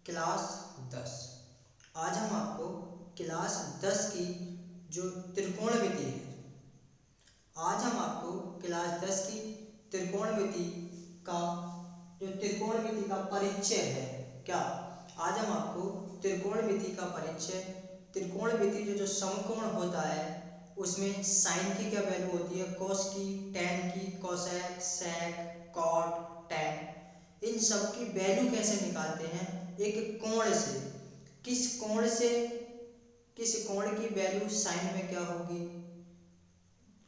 Class 10। आज हम आपको क्लास 10 की जो त्रिकोणमिति है, आज हम आपको क्लास 10 की त्रिकोणमिति का जो त्रिकोणमिति का परिचय है, क्या आज हम आपको त्रिकोणमिति का परिचय, त्रिकोणमिति जो समकोण होता है उसमें साइन की क्या वैल्यू होती है, कोस की, टेन की, कोसेक, सेक, कॉट, टेन, इन सब की वैल्यू कैसे निकालते हैं एक कोण से। किस कोण की वैल्यू साइन में क्या होगी,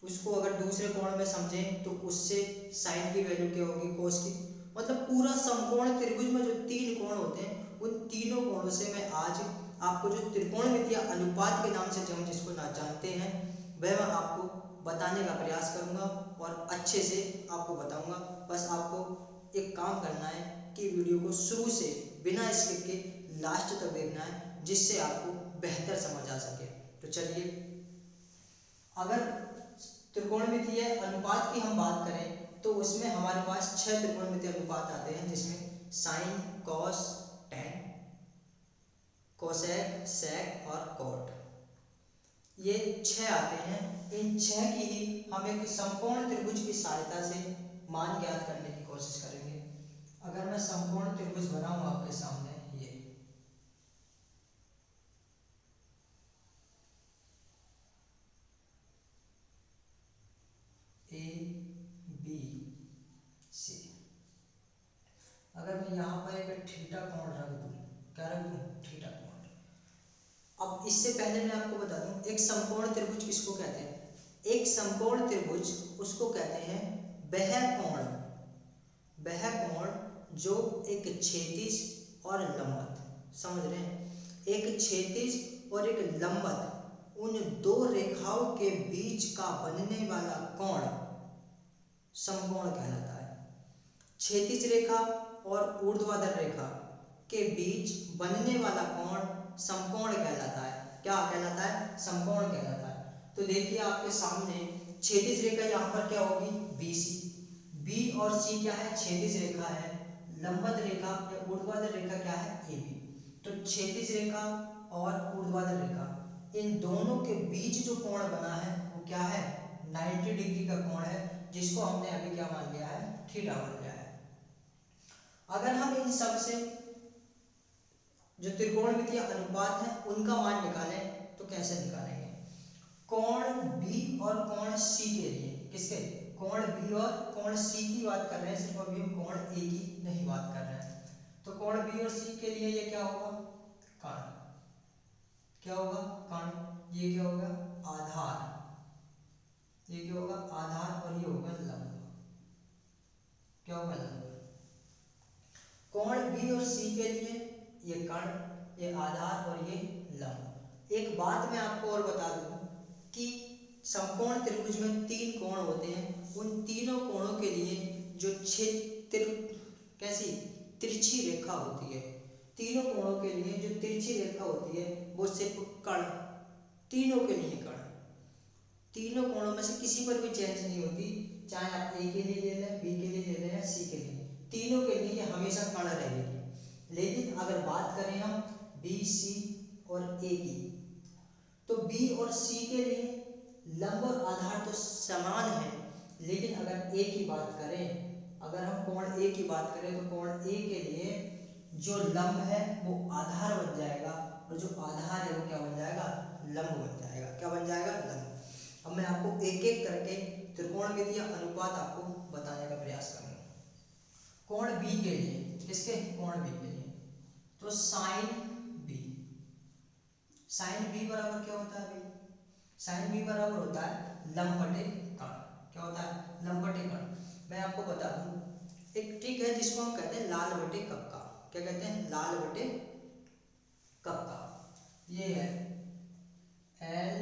उसको अगर दूसरे कोण में समझें तो उससे साइन की वैल्यू क्या होगी, कोस की। मतलब पूरा समकोण त्रिभुज में जो तीन कोण होते हैं उन तीनों कोणों से मैं आज आपको जो त्रिकोणमिति या अनुपात के नाम से जो हम जिसको ना जानते हैं वह मैं आपको बताने का प्रयास करूंगा और अच्छे से आपको बताऊंगा। बस आपको एक काम करना है कि वीडियो को शुरू से बिना स्किप के लास्ट तक देखना है, जिससे आपको बेहतर समझ आ सके। तो चलिए, अगर त्रिकोणमितीय अनुपात की हम बात करें तो उसमें हमारे पास 6 त्रिकोणमितीय अनुपात आते हैं, जिसमें साइन, कॉस, टेन, कोसेक, सेक और कॉट, ये 6 आते हैं। इन 6 की ही हम एक समकोण त्रिभुज की सहायता से मान ज्ञात करने की कोशिश करेंगे। अगर मैं समकोण त्रिभुज बनाऊं आपके सामने, ये ए बी सी, अगर मैं यहाँ पर एक थीटा कोण रख दूं, क्या रख दूं, थीटा कोण। अब इससे पहले मैं आपको बता दूं एक समकोण त्रिभुज किसको कहते हैं। एक समकोण त्रिभुज उसको कहते हैं वह कोण जो एक क्षैतिज और लंबवत, समझ रहे हैं, एक क्षैतिज और एक लंबवत, उन दो रेखाओं के बीच का बनने वाला कोण समकोण कहलाता है। क्षैतिज रेखा और ऊर्ध्वाधर रेखा के बीच बनने वाला कोण समकोण कहलाता है। क्या कहलाता है, समकोण कहलाता है। तो देखिए आपके सामने क्षैतिज रेखा यहाँ पर क्या होगी, BC, B और C क्या है, क्षैतिज रेखा है, लंबवत रेखा या ऊर्ध्वाधर रेखा क्या है, AB। तो क्षैतिज रेखा और ऊर्ध्वाधर रेखा, इन दोनों के बीच जो कोण बना है वो क्या है, 90 डिग्री का कोण है, जिसको हमने अभी क्या मान लिया है, थीटा मान लिया है। अगर हम इन सब से जो त्रिकोणमितीय अनुपात है उनका मान निकालें तो कैसे निकालेंगे, कोण B और कोण C के लिए, किसके, कोण B और कोण C की बात कर रहे हैं, सिर्फ अभी हम कोण A की नहीं बात कर रहे हैं। तो कोण B और C के लिए ये क्या होगा, कर्ण, क्या होगा, कर्ण, ये क्या होगा, आधार, ये क्या होगा, आधार, और ये होगा लंब, क्या होगा, लंब। कोण B और C के लिए ये कर्ण, ये आधार और ये लंब। एक बात मैं आपको और बता दूं कि समकोण त्रिभुज में तीन कोण होते हैं, उन तीनों कोणों के लिए जो कैसी तिरछी रेखा होती है, तीनों कोणों के लिए जो तिरछी रेखा होती है वो सिर्फ कर्ण, तीनों के लिए कर्ण, तीनों कोणों में से किसी पर भी चेंज नहीं होती, चाहे आप A के लिए ले लें, B के लिए ले लें या C के लिए, तीनों के लिए हमेशा कर्ण रहेगी। लेकिन अगर बात करें हम B, C और A की, तो B और C के लिए लंब और आधार तो समान है, लेकिन अगर A की बात करें, अगर हम कोण A की बात करें तो कोण A के लिए जो लंब है वो आधार बन जाएगा और जो आधार है वो क्या बन जाएगा, लंब बन जाएगा। क्या बन जाएगा, लंब। अब मैं आपको एक एक करके त्रिकोणमितीय अनुपात आपको बताने का प्रयास करूंगा। कोण B के लिए, किसके, कोण B के लिए, तो साइन B, साइन B बराबर क्या होता है, साइन B बराबर होता है लंब बटे कर्ण। क्या होता है, लंब बटे कर्ण। मैं आपको बता दूं एक ट्रिक है जिसको हम कहते हैं लाल बटे कक्का। क्या कहते हैं, लाल बटे कक्का। ये है LAL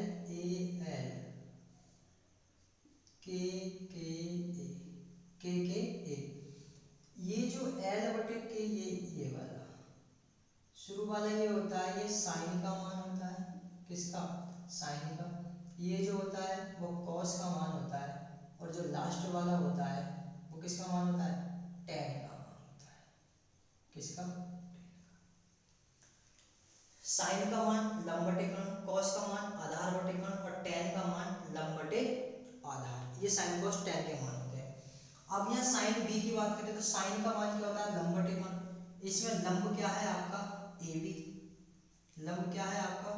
KKA। ये जो L बटे K, ये वाला शुरू वाला ये होता है, ये साइन का मान होता है, किसका, साइन का। ये जो होता है वो कॉस का मान होता है, और जो लास्ट वाला होता है वो किसका मान होता है, टेन का मान होता है, किसका, साइन का मान लंब बटे कर्ण, कॉस का मान आधार बटे कर्ण और टेन का मान लंब बटे आधार। ये साइन कॉस टेन के मान होते हैं। अब यहाँ साइन बी की बात करें तो साइन का मान क्या होता है लंब बटे कर्ण। इसमें लंब क्या है आपका ए बी, लंब क्या है आपका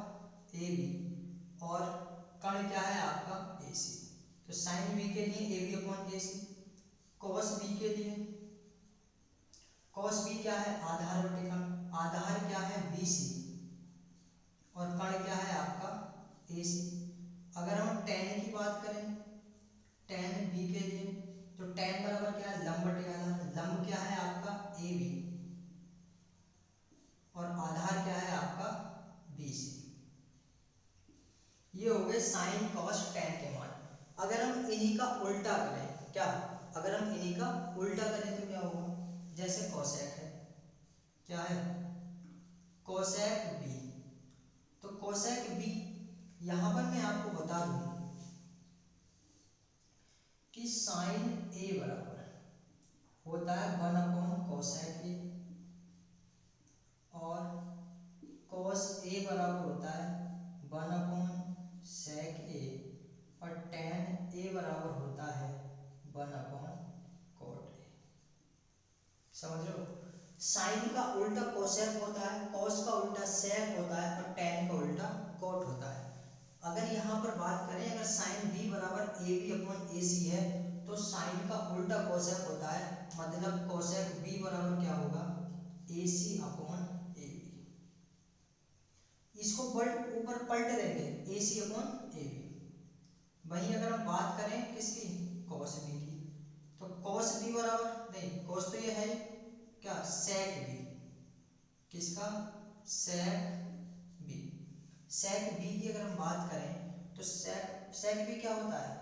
ए बी और कर्ण क्या है आपका ए सी। तो साइन बी के लिए A B upon A C, cos B के लिए कॉस बी क्या है आधार बटे कर्ण, आधार क्या है बी सी और कर्ण क्या है आपका ए सी। अगर हम टेन की बात करें टेन बी के लिए तो टेन बराबर क्या है लंब बटे आधार, लंब क्या है आपका ए बी और आधार क्या है आपका बी सी। ये हो गए साइन कॉस टेन के मान। अगर हम इन्हीं का उल्टा करें क्या, अगर हम इन्हीं का उल्टा करें तो क्या होगा, जैसे कोसेक है, क्या है कोसेक बी। तो कोसेक बी यहां पर मैं आपको बता दूं कि साइन ए बराबर होता है 1 कोसेक ए और कॉस ए बराबर होता है 1 सेक ए और टेन ए बराबर होता है 1 कॉट ए। समझ रहे हो, साइन का उल्टा कोसेक होता है, कॉस का उल्टा सेक होता है और टेन का उल्टा कॉट होता है। अगर यहाँ पर बात करें अगर साइन बी बराबर ए बी अपॉन ए सी है तो साइन का उल्टा कोसेक होता है, मतलब कोसेक बी बराबर क्या होगा ए सी अपॉन ए बी। इसको ऊपर पलट देंगे ए सी अपॉन ए बी। वहीं अगर हम बात करें किसकी कॉस बी की तो कॉस बी बराबर नहीं, कॉस तो ये है क्या सेक बी, किसका सेक बी। सेक बी की अगर हम बात करें तो सेक बी क्या होता है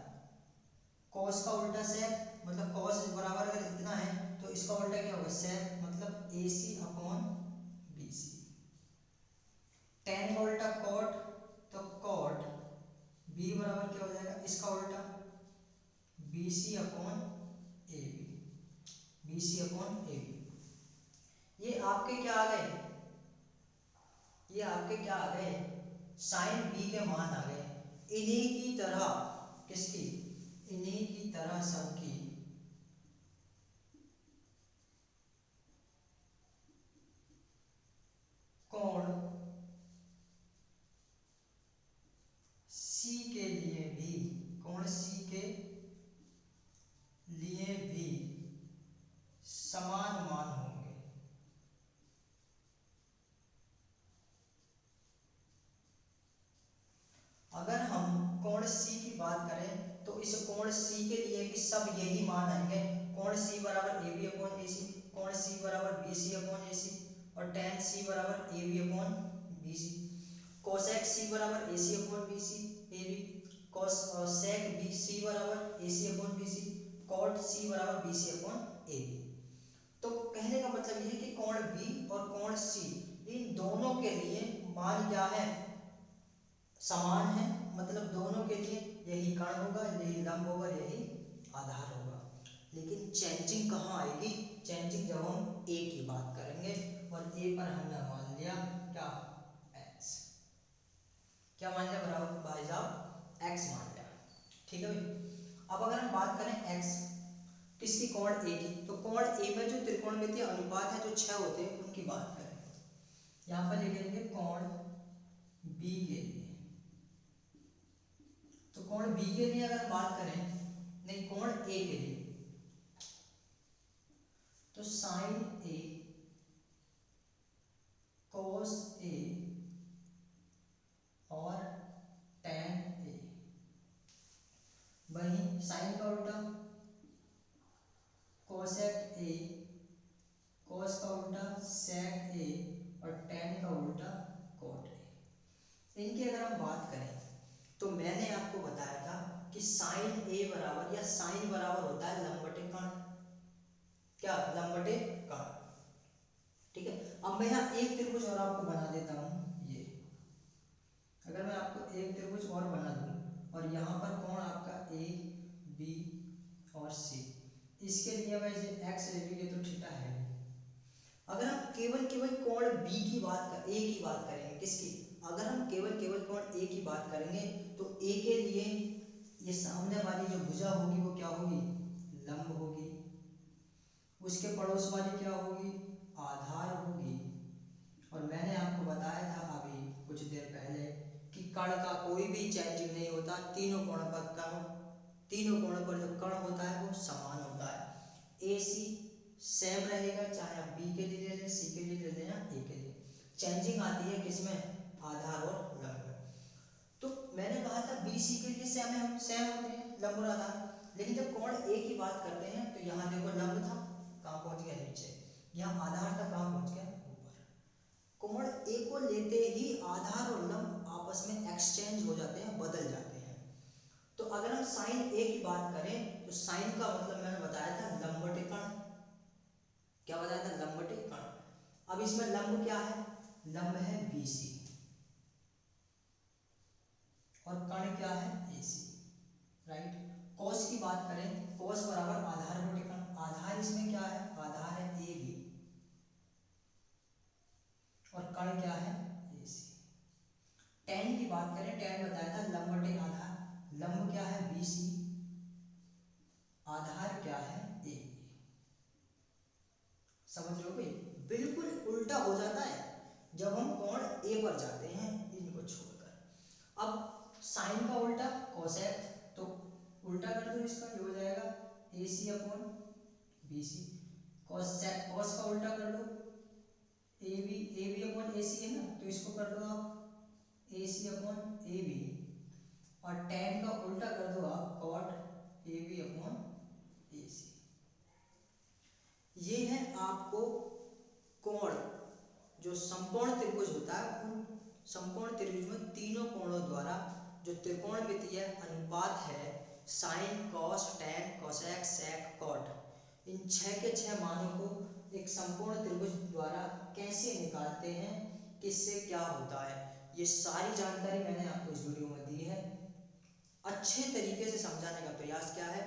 कॉस का उल्टा सेक, मतलब कॉस बराबर अगर इतना है तो इसका उल्टा क्या होगा सेक, मतलब ए सी अपॉन बी सी। टेन का उल्टा कॉट तो कॉट बी बराबर क्या हो जाएगा इसका उल्टा B C upon A B, B C upon A B. ये आपके क्या आ गए, ये आपके क्या आ गए साइन बी के मान आ गए। इन्हीं की तरह किसकी, इन्हीं की तरह सबकी कोण सी के लिए भी, कोण सी के लिए भी समान मान होंगे। अगर हम कोण सी की बात करें तो इस कोण सी के लिए भी सब यही मान आएंगे, कोण सी बराबर ए बी अपॉन ए सी, कोण सी बराबर बी सी अपॉन ए सी और टेन सी बराबर A B upon B C, cosec C बराबर A C upon B C A B, cosec B C बराबर A C upon B C, cot C बराबर B C upon A B. तो कहने का मतलब ये है कि कोण बी और कोण सी इन दोनों के लिए मान क्या है समान है, मतलब दोनों के लिए यही कर्ण होगा, यही लंब होगा, यही आधार होगा। लेकिन चेंजिंग कहाँ आएगी, चेंजिंग जब हम ए की बात करेंगे और ए पर हमने मान लिया क्या एक्स, क्या मान लिया बराबर भाई साहब एक्स मान लिया। ठीक है भाई। अब अगर हम बात करें एक्स किसकी कोण ए की तो कोण ए में जो त्रिकोणमितीय अनुपात है जो 6 होते हैं उनकी बात करें। यहाँ पर लिखेंगे कोण बी के लिए, तो कोण बी के लिए अगर बात करें नहीं कोण ए के लिए तो साइन ए कोस ए और टेन ए, वहीं साइन का उल्टा कोसेक ए, कोस का उल्टा सेक ए और टेन का उल्टा कोट ए। इनकी अगर हम बात करें तो मैंने आपको बताया था कि साइन ए बराबर या साइन बराबर होता है लंब बटे कर्ण, क्या लंब बटे कर्ण। ठीक है, अब मैं यहाँ एक त्रिभुज और आपको बना देता हूँ। ये अगर मैं आपको एक त्रिभुज और बना दूँ और यहाँ पर कोण आपका ए बी और सी, इसके लिए मैं एक्स ले लीजिए तो थीटा है, अगर हम केवल केवल कोण बी की बात कर ए की बात करेंगे, किसकी, अगर हम केवल केवल कोण ए की बात करेंगे तो ए के लिए ये सामने वाली जो भुजा होगी वो क्या होगी, लंब होगी। उसके पड़ोस वाली क्या होगी, आधार होगी। और मैंने आपको बताया था अभी कुछ देर पहले कि कण का कोई भी चेंजिंग नहीं होता, तीनों कोण पर जो कण होता है वो समान होता है। ए सी सेम रहेगा, चाहे आप बी के लिए ले लें, सी के लिए ले लें या ए के लिए। चेंजिंग आती है किसमें, आधार और लंब में। तो मैंने कहा था बी सी के लिए सेम होते हैं लंब और आधार, लेकिन जब कोण ए की बात करते हैं तो यहाँ देखो लंब था, कहाँ पहुंच गया, नीचे। यहाँ आधार था, कहाँ पहुंच गया, ऊपर। कोण ए को लेते ही आधार और लंब आपस में एक्सचेंज हो जाते हैं, बदल जाते हैं। तो अगर हम साइन ए की बात करें तो साइन का मतलब मैंने बताया था लंबवत कण। क्या बताया था, लंबवत कण। अब इसमें लंब क्या है, लंब है बीसी और कण क्या है, एसी, राइट। कॉस की बात करें, कॉस बराबर आधार बटे कण, आधार इसमें क्या है, आधार है ए बी और कण क्या है, एसी। टेन की बात करें, टेन बताया था लंब बटे आधार, लंब क्या है, बीसी, आधार क्या है, ए बी। समझ रहे हो भाई, बिल्कुल उल्टा हो जाता है जब हम कोण ए पर जाते हैं इनको छोड़कर। अब साइन का उल्टा कोसेक, तो उल्टा कर दो इसका, ये हो जाएगा ए सी अपॉन बी सी। कॉस का उल्टा कर दो, ए बी अपॉन ए सी है ना, तो इसको कर दो आप ए सी अपॉन ए बी। और टेन का उल्टा कर दो आप cot A B upon A सी। ये है आपको कोण, जो समकोण त्रिभुज होता है, उन समकोण त्रिभुज में तीनों कोणों द्वारा जो त्रिकोणमितीय अनुपात है, sine cos tan cosec sec cot, इन छह के छह मानों को एक समकोण त्रिभुज द्वारा कैसे निकालते हैं, किससे क्या होता है, ये सारी जानकारी मैंने आपको इस वीडियो में दी है। अच्छे तरीके से समझाने का प्रयास किया है।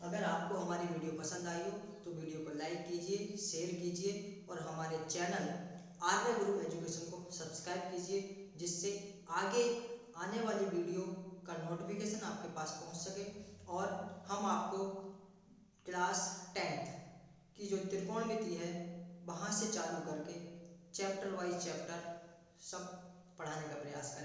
अगर आपको हमारी वीडियो पसंद आई हो तो वीडियो को लाइक कीजिए, शेयर कीजिए और हमारे चैनल आर्य गुरु एजुकेशन को सब्सक्राइब कीजिए, जिससे आगे आने वाली वीडियो का नोटिफिकेशन आपके पास पहुंच सके और हम आपको क्लास 10th की जो त्रिकोणमिति है वहाँ से चालू करके चैप्टर वाइज चैप्टर सब पढ़ाने का प्रयास करें।